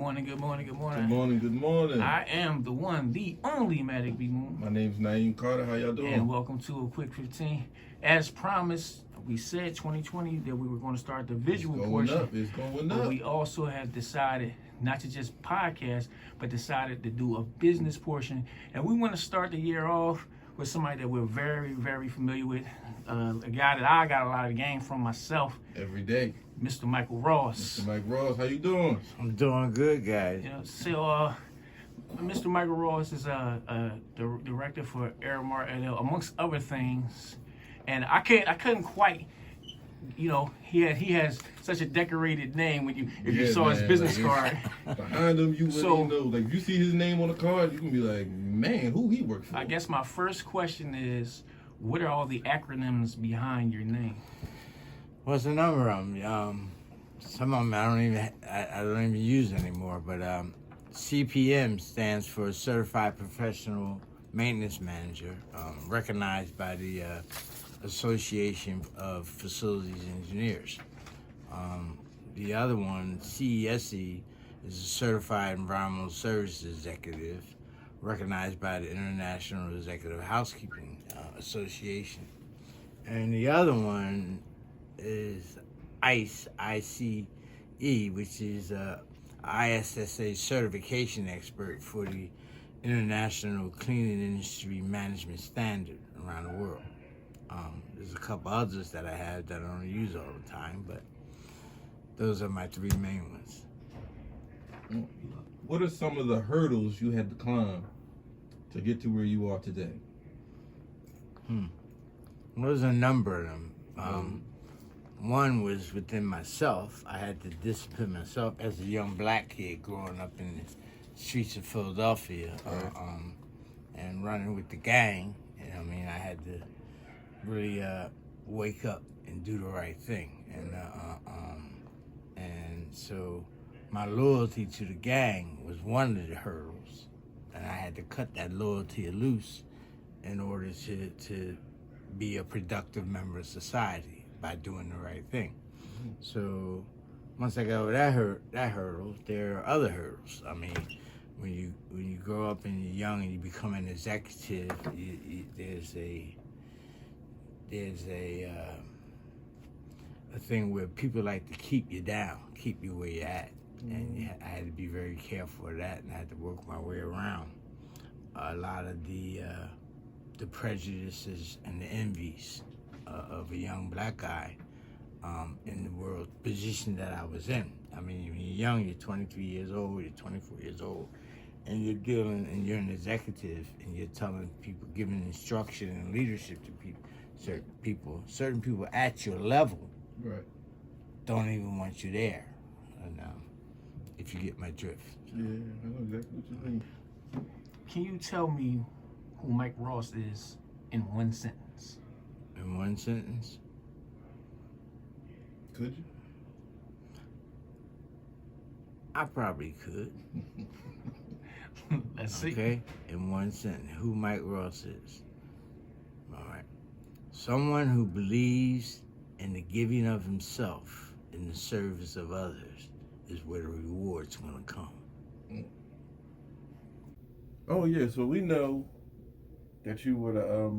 morning, good morning, good morning. Good morning, good morning. I am the one, the only Matic B. Moon. My name's Nyeem Carter. How y'all doing? And welcome to a quick 15. As promised, we said 2020 that we were going to start the visual portion. It's going but up. we also have decided not to just podcast, but decided to do a business portion. And we want to start the year off with somebody that we're very, very familiar with. A guy that I got a lot of game from myself. Every day. Mr. Michael Ross. Mr. Mike Ross, how you doing? I'm doing good, guys. You know, so Mr. Michael Ross is the director for Aramark NL, amongst other things. And I couldn't quite, you know, he has such a decorated name when you saw his business card. Behind him, you wouldn't even know. Like, if you see his name on the card, you can be like, man, who he work for? I guess my first question is, what are all the acronyms behind your name? What's the number of them? Some of them I don't even use anymore. But CPM stands for Certified Professional Maintenance Manager, recognized by the Association of Facilities Engineers. The other one, CESE, is a Certified Environmental Services Executive, recognized by the International Executive Housekeeping Association. And the other one is ICE, I-C-E, which is ISSA certification expert for the International Cleaning Industry Management Standard around the world. There's a couple others that I have that I don't use all the time, but those are my three main ones. What are some of the hurdles you had to climb to get to where you are today? There's a number of them. One was within myself. I had to discipline myself as a young black kid growing up in the streets of Philadelphia, and running with the gang. You know, I mean, I had to really wake up and do the right thing, and so my loyalty to the gang was one of the hurdles, and I had to cut that loyalty loose in order to be a productive member of society by doing the right thing. So once I got over that hurdle, there are other hurdles. I mean, when you grow up and you're young and you become an executive, there's a thing where people like to keep you down, keep you where you're at, and I had to be very careful of that, and I had to work my way around a lot of the prejudices and the envies of a young black guy in the world position that I was in. I mean, when you're young, you're 23 years old, you're 24 years old, and you're dealing, and you're an executive, and you're telling people, giving instruction and leadership to certain people at your level, right, don't even want you there. And if you get my drift. Yeah, I know exactly what you mean. Can you tell me who Mike Ross is in one sentence? In one sentence? Could you? I probably could. Let's see. Okay, in one sentence, who Mike Ross is. All right. Someone who believes in the giving of himself in the service of others is where the reward's gonna come. Oh yeah, so we know that you were the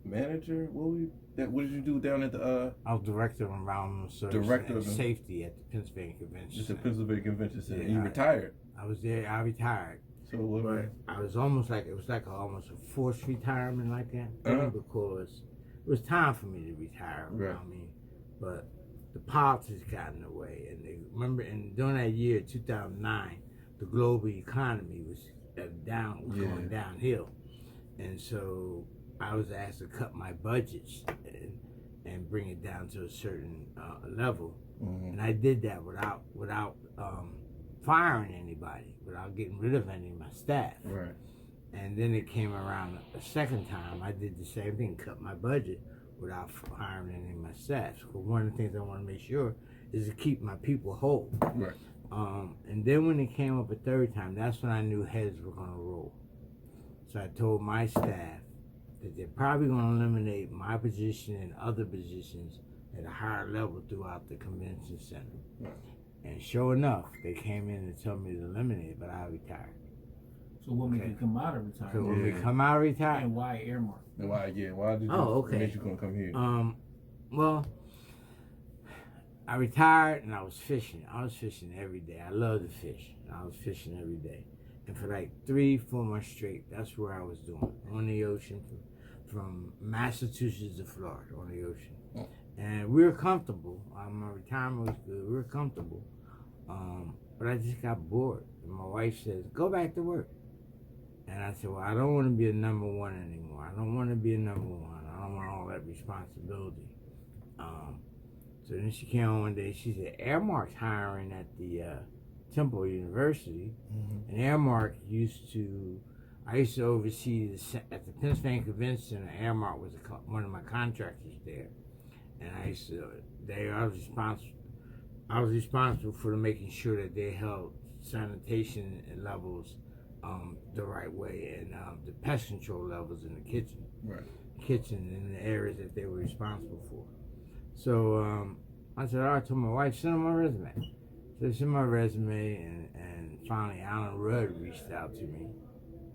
manager. What did you do down at the I was director of environmental services and safety at the Pennsylvania Convention just the Center. Pennsylvania Convention Center. Yeah, And you retired. I was there. I retired. So what? But I was almost like, it was like almost a forced retirement like that, because it was time for me to retire. Right. I mean, but the politics got in the way, and during that year, 2009, the global economy was going downhill, and so I was asked to cut my budgets and bring it down to a certain level, and I did that without firing anybody, without getting rid of any of my staff. Right. And then it came around a second time. I did the same thing, cut my budget without hiring any of my staff. Because one of the things I want to make sure is to keep my people whole. Right. And then when it came up a third time, that's when I knew heads were going to roll. So I told my staff that they're probably going to eliminate my position and other positions at a higher level throughout the convention center. Right. And sure enough, they came in and told me to eliminate it, but I retired. So what made you come out of retirement? So when we come out of retirement, And why Aramark? And why did you? okay. Made you gonna come here? Well, I retired and I was fishing. I was fishing every day. I love to fish. I was fishing every day. And for like 3-4 months straight, that's where I was doing. On the ocean, from Massachusetts to Florida, on the ocean. Oh. And we were comfortable. My retirement was good. We were comfortable. But I just got bored. And my wife says, go back to work. And I said, well, I don't want to be a number one anymore. I don't want to be a number one. I don't want all that responsibility. So then she came on one day. She said, Aramark's hiring at the Temple University. Mm-hmm. And Aramark I used to oversee at the Pennsylvania Convention Center. Aramark was one of my contractors there. And I was responsible for making sure that they held sanitation levels the right way, and the pest control levels in the kitchen. Right. Kitchen in the areas that they were responsible for. So I said, all right, I told my wife, send her my resume. So she sent my resume, and finally Alan Rudd reached out to me,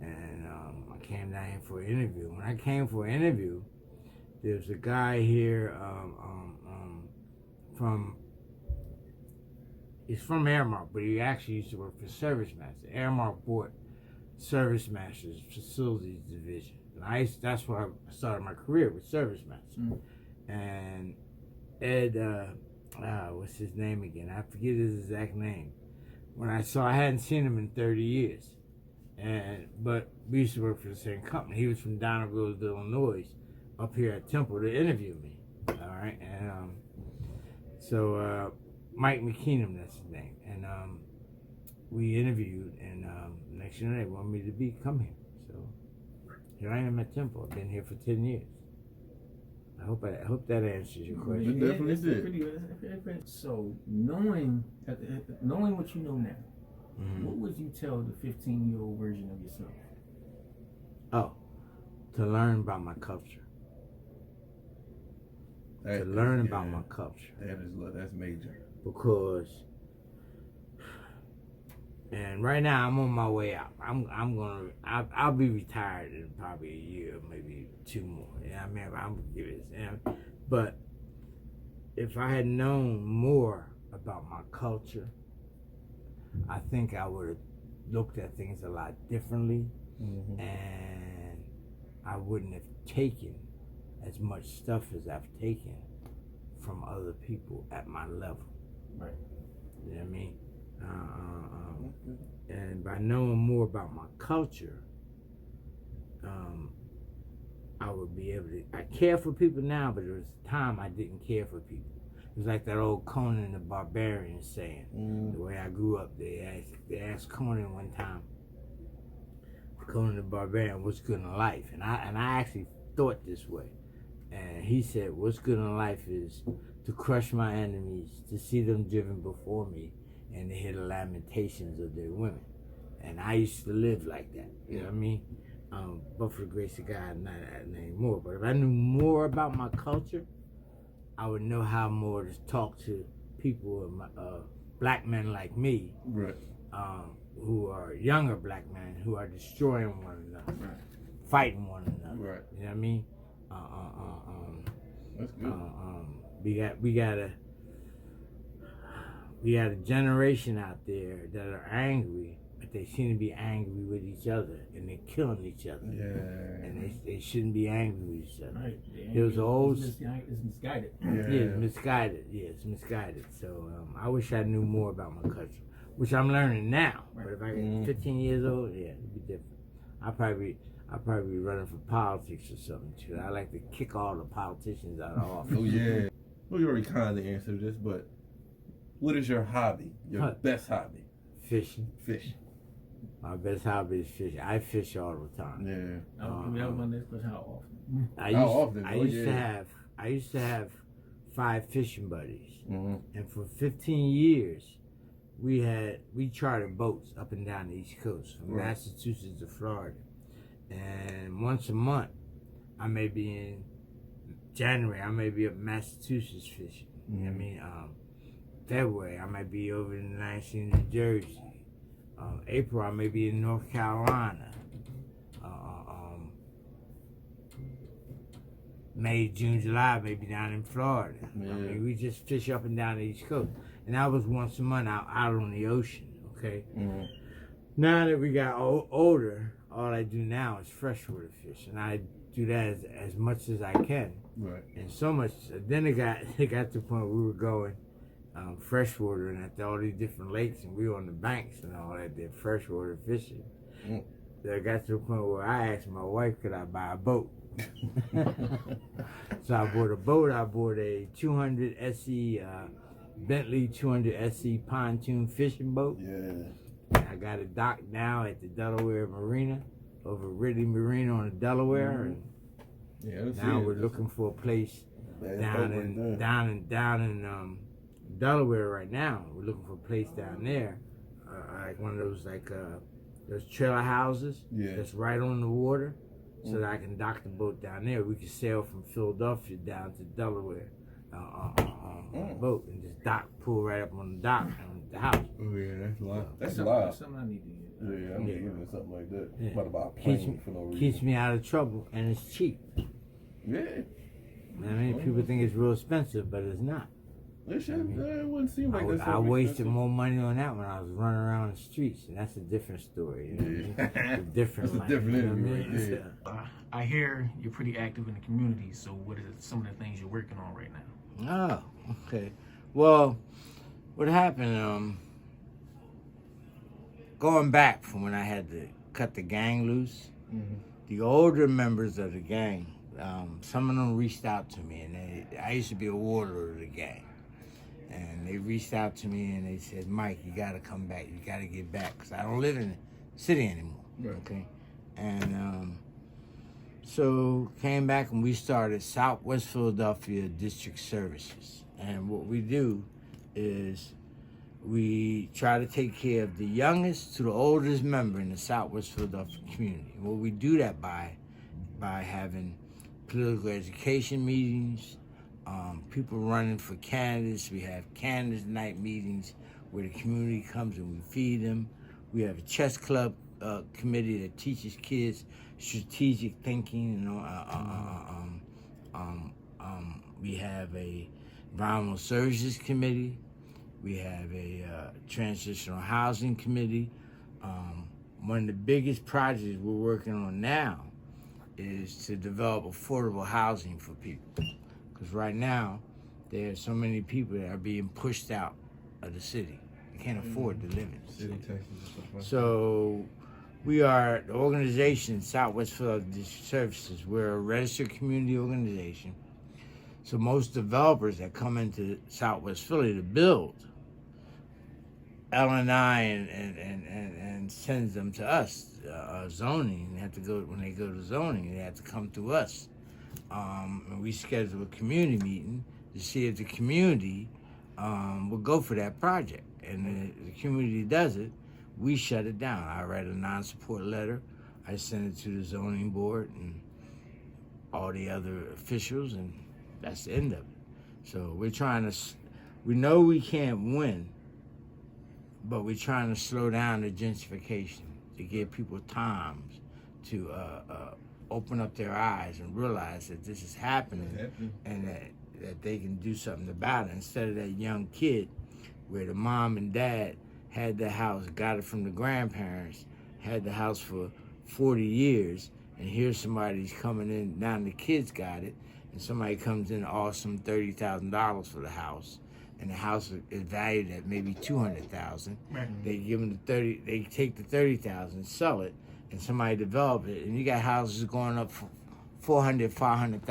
and I came down here for an interview. When I came for an interview, there was a guy here he's from Aramark, but he actually used to work for Service Master. Aramark bought Service Master's Facilities Division. And that's where I started my career, with Service Master. Mm. And Ed, what's his name again? I forget his exact name. I hadn't seen him in 30 years. But we used to work for the same company. He was from Donaldville, Illinois, up here at Temple to interview me. All right. And so Mike McKeenum, that's his name. And we interviewed, and next year they wanted me to come here. So here I am at Temple. I've been here for 10 years. I hope that answers your question. It definitely did. So knowing what you know now, mm-hmm. What would you tell the 15-year-old version of yourself? Oh, to learn about my culture. Learn about my culture. That's major. Because, and right now I'm on my way out. I'll be retired in probably a year, maybe 2 more. Yeah, I mean, I'm gonna give it. But if I had known more about my culture, I think I would have looked at things a lot differently, mm-hmm. and I wouldn't have taken as much stuff as I've taken from other people at my level. Right. You know what I mean? And by knowing more about my culture, I would be able to. I care for people now, but there was a time I didn't care for people. It was like that old Conan the Barbarian saying. The way I grew up, they asked Conan one time, Conan the Barbarian, what's good in life? And I actually thought this way. And he said, what's good in life is to crush my enemies, to see them driven before me, and to hear the lamentations of their women. And I used to live like that, you know what I mean? But for the grace of God, not anymore. But if I knew more about my culture, I would know how more to talk to people, black men like me, right. Who are younger black men who are destroying one another, right. Fighting one another. Right. You know what I mean? That's good. We got a generation out there that are angry, but they seem to be angry with each other, and they're killing each other. Yeah. And they shouldn't be angry with each other. Right. There was It's misguided. Yeah, it's misguided. Yeah, it's misguided. So I wish I knew more about my culture, which I'm learning now. Right. But if I get 15 years old, yeah, it'd be different. I'll probably be running for politics or something too. I like to kick all the politicians out of office. Oh yeah. Well, you already kind of answered this, but what is your hobby? Your best hobby? Fishing. Fishing. My best hobby is fishing. I fish all the time. Yeah. That was my next question. How often? I used to have 5 fishing buddies, mm-hmm. and for 15 years, we chartered boats up and down the East Coast, from Massachusetts to Florida, and once a month, I may be in January. I may be up Massachusetts fishing. You know what I mean? February, I might be over in Lansing, New Jersey. April, I may be in North Carolina. May, June, July, maybe down in Florida. Yeah. I mean, we just fish up and down the East Coast. And that was once a month out on the ocean, okay? Mm-hmm. Now that we got older, all I do now is freshwater fish. And I do that as much as I can. Right. And so much, then it got to the point where we were going freshwater and at all these different lakes, and we were on the banks and all that, did freshwater fishing. Mm. So I got to the point where I asked my wife, could I buy a boat? So I bought a boat. I bought a 200 SE Bentley 200 SE pontoon fishing boat. Yeah. I got it docked now at the Delaware Marina, over Ridley Marina on the Delaware. And now we're looking for a place down in Delaware right now. We're looking for a place down there, like one of those those trailer houses that's right on the water, so that I can dock the boat down there. We can sail from Philadelphia down to Delaware on a boat and just pull right up on the dock on the house. Oh yeah, that's a lot. That's something I need to get. Yeah, I'm getting something like that. Yeah. About to buy a plane for no reason. Keeps me out of trouble, and it's cheap. Yeah. I mean, people think it's real expensive, but it's not. It wouldn't seem like that's I wasted more money on that when I was running around the streets, and that's a different story. You know what I mean? It's a different life. Different you know what I interview mean? right there. I hear you're pretty active in the community. So what are some of the things you're working on right now? Oh, okay. Well, what happened? Going back from when I had to cut the gang loose, the older members of the gang, some of them reached out to me, and I used to be a warlord of the gang. And they reached out to me and they said, Mike, you got to come back. You got to get back because I don't live in the city anymore. Right. Okay. And so came back and we started Southwest Philadelphia District Services. And what we do is we try to take care of the youngest to the oldest member in the Southwest Philadelphia community. And what we do that by having political education meetings, people running for candidates. We have candidates night meetings where the community comes and we feed them. We have a chess club committee that teaches kids strategic thinking. You know, we have a environmental services committee. We have a transitional housing committee. One of the biggest projects we're working on now is to develop affordable housing for people. Because right now, there are so many people that are being pushed out of the city. They can't afford to live in the city. Taxes and stuff like So we are the organization, Southwest Philadelphia District Services. We're a registered community organization. So most developers that come into Southwest Philly to build, L&I and sends them to us. Zoning, they have to go, when they go to zoning, they have to come to us. And we schedule a community meeting to see if the community will go for that project. And the community does it, we shut it down. I write a non-support letter. I send it to the zoning board and all the other officials, and that's the end of it. So we're trying to, we know we can't win, but we're trying to slow down the gentrification to give people time to open up their eyes and realize that this is happening and that they can do something about it, instead of that young kid where the mom and dad had the house, got it from the grandparents, had the house for 40 years, and here's somebody's coming in, now the kids got it, and somebody comes in and offers them $30,000 for the house, and the house is valued at maybe $200,000. Right. They give them they take the $30,000, sell it, and somebody develop it, and you got houses going up for $400,000, $500,000.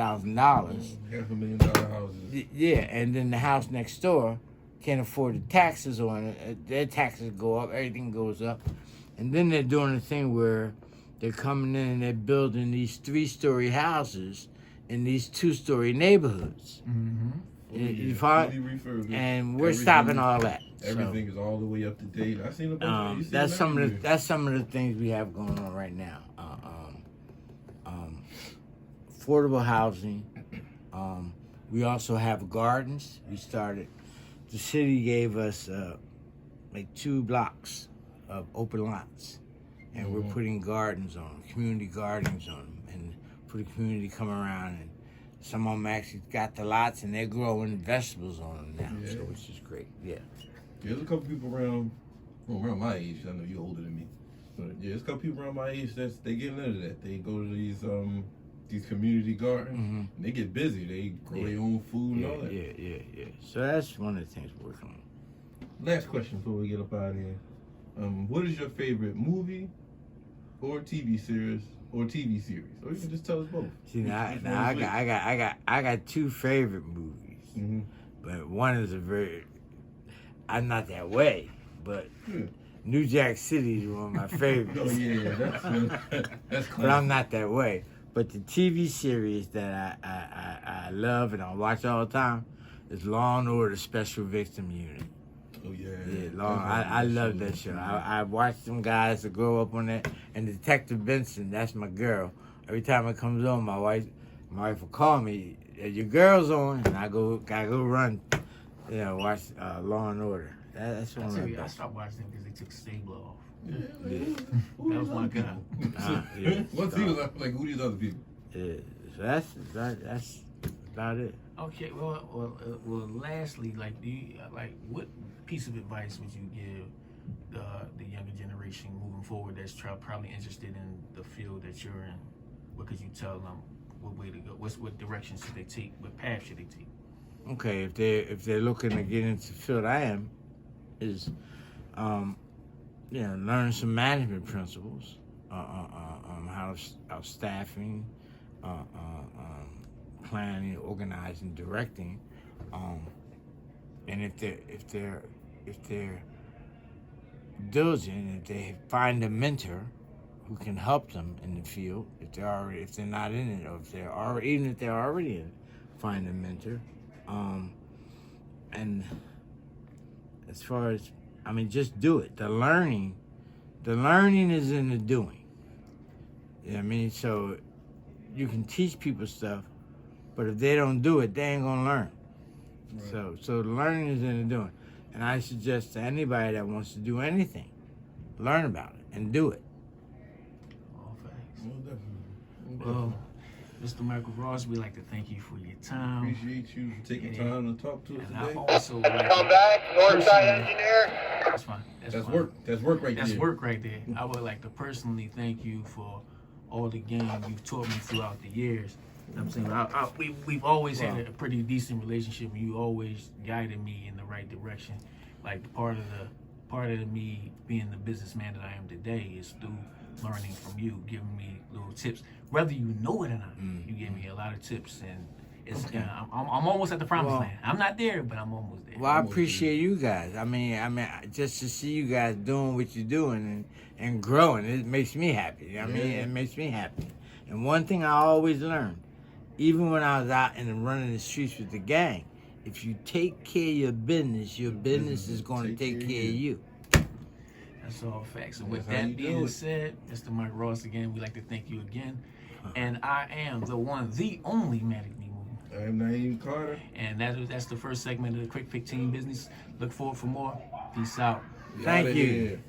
$500,000 houses. Yeah, and then the house next door can't afford the taxes on it. Their taxes go up, everything goes up, and then they're doing a thing where they're coming in and they're building these 3-story houses in these 2-story neighborhoods. Mm-hmm. You find, and we're stopping all that. Everything is all the way up to date. I seen a bunch of that's some of the things we have going on right now. Affordable housing. We also have gardens. We started the city gave us like 2 blocks of open lots, and we're putting gardens on them, community gardens on them, and for the community to come around, and some of them actually got the lots and they're growing vegetables on them now, so which is great. Yeah. There's a couple people around my age. I know you're older than me, but yeah, there's a couple people around my age they get into that. They go to these community gardens. And they get busy. They grow their own food and all that. Yeah. So that's one of the things we're working on. Last question before we get up out of here. What is your favorite movie or TV series? Or TV series, or you can just tell us both. See, now I got 2 favorite movies, but one is I'm not that way, but New Jack City is one of my favorites. Oh yeah, that's but I'm not that way. But the TV series that I love and I watch all the time is Law and Order Special Victim Unit. Oh yeah. Yeah, I love that show. I watched them guys that grow up on that, and Detective Benson, that's my girl. Every time it comes on, my wife will call me, your girl's on, and I gotta go run, watch Law and Order. That's one of the I best. stopped watching them because they took Stabler off. Yeah. That was my guy. Once he was like, who these other people? Yeah, so that's about it. Okay, well, lastly, like, what piece of advice would you give the younger generation moving forward that's probably interested in the field that you're in? What could you tell them? What way to go? What direction should they take? What path should they take? Okay, if they're looking to get into the field I am, is learn some management principles, how staffing, planning, organizing, directing, and if they're diligent, if they find a mentor who can help them in the field, if they're not in it, or even if they're already in it, find a mentor. And as far as, just do it. The learning is in the doing. You know what I mean? So you can teach people stuff, but if they don't do it, they ain't gonna learn. Right. So the learning is in the doing. And I suggest to anybody that wants to do anything, learn about it and do it. All facts. Well, definitely. Well, Mr. Michael Ross, we'd like to thank you for your time. Appreciate you taking time to talk to us And today. I also would like Come back, Northside Engineer. That's fine. That's fine. work. That's work right That's there. work right there. I would like to personally thank you for all the game you've taught me throughout the years. I'm saying we've always had a pretty decent relationship, and you always guided me in the right direction. Like part of me being the businessman that I am today is through learning from you, giving me little tips, whether you know it or not. You gave me a lot of tips, and it's I'm almost at the promised land. I'm not there, but I'm almost there. Well, I appreciate you guys. I mean, just to see you guys doing what you're doing and growing, it makes me happy. It makes me happy. And one thing I always learned, even when I was out and running the streets with the gang, if you take care of your business is going to take care of you. That's all facts. And with that being said, Mr. Mike Ross, again, we'd like to thank you again. And I am the one, the only Matic Nyeem. I am Nyeem Carter. And that's the first segment of the Quick Pick Team Business. Look forward for more. Peace out. Thank you.